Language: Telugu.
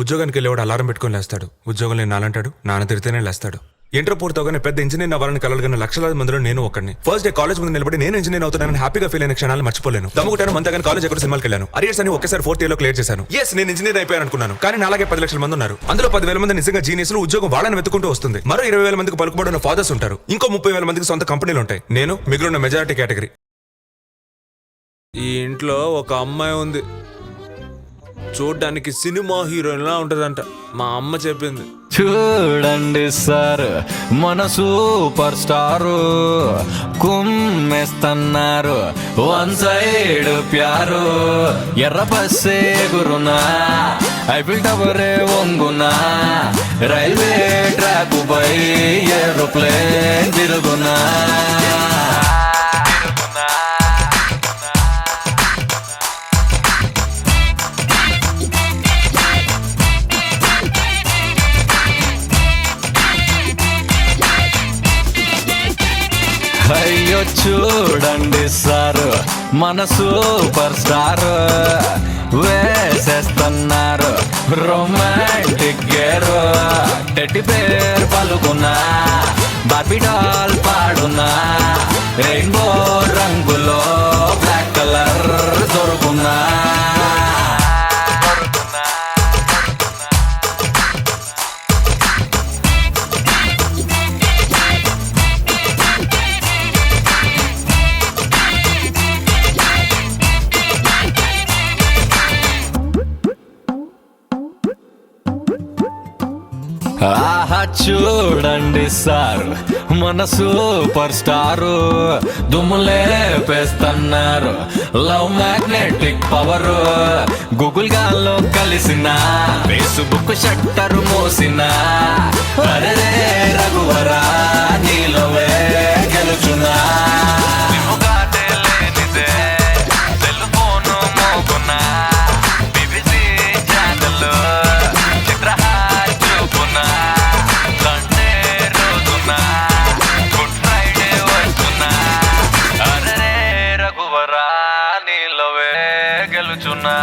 ఉద్యోగానికి వెళ్ళేవాడు అలారం పెట్టుకొని లేస్తాడు. ఉద్యోగం లేని నాలంటాడు, నాన్న తిడితేనే లేస్తాడు. ఇంటర్ పూర్తవగానే పెద్ద ఇంజనీర్ అవ్వాలని కలలుగానే లక్షలాది మందిలో నేను ఒకడిని. ఫస్ట్ డే కాలేజ్ ముందు నిలబడి నేను ఇంజనీర్ అవుతానని హ్యాపీగా ఫీల్ అయిన క్షణాలు మర్చిపోలేను. దమ్ముకుంటాను మంతగానే కాలేజ్ ఎక్కడ సినిమాకి వెళ్ళాను. అరియర్స్ అని ఒకేసారి 4th ఇయర్ లో క్లియర్ చేశాను. ఎస్, నేను ఇంజనీర్ అయిపోయాను అనుకున్నాను. కానీ నాలాగే 10 లక్షల మంది ఉన్నారు. అందులో 10,000 మంది నిజంగా జీనియస్లు. ఉద్యోగం వాళ్ళని వెతుకుంటూ వస్తుంది. మరో 20,000 మందికి పలుకుబడిన ఫాదర్స్ ఉంటారు. ఇంకో 30,000 మందికి సొంత కంపెనీలు ఉంటాయి. నేను మిగిలిన మెజారిటీ కేటగిరీ. ఈ ఇంట్లో ఒక అమ్మాయి ఉంది. చూడ్డానికి సినిమా హీరోయిన్ లా ఉంటదంట. మా అమ్మ చెప్పింది. చూడండి సార్, మన సూపర్ స్టారు కుమ్మేస్తున్నారు. 1 సైడ్ ప్యారు, ఎర్ర బస్సే గురునా, ఐఫిల్ టవరే వంగునా, రైల్వే ట్రాక్ పై ఏరోప్లేన్ తిరుగునా. అయ్యో చూడండి సారు, మన సూపర్ స్టార్ వేసేస్తున్నారు రొమాంటిక్ గేరు. టెడ్డి పేరు పలుకున్నా, బార్బీ డాల్ పాడునా, రెయిన్బో రంగులో బ్లాక్ కలర్ దొరుకున్నా. ఆహా చూడండి సార్, మన సూపర్ స్టారు దుమ్ములే పేస్తున్నారు. లవ్ మ్యాగ్నెటిక్ పవర్ గూగుల్ గాల్లో కలిసిన, ఫేస్బుక్ షట్టర్ మోసిన, అరే రఘువరా నీలోవే గెలుచునా. నీలోవే గెలుచున్నా.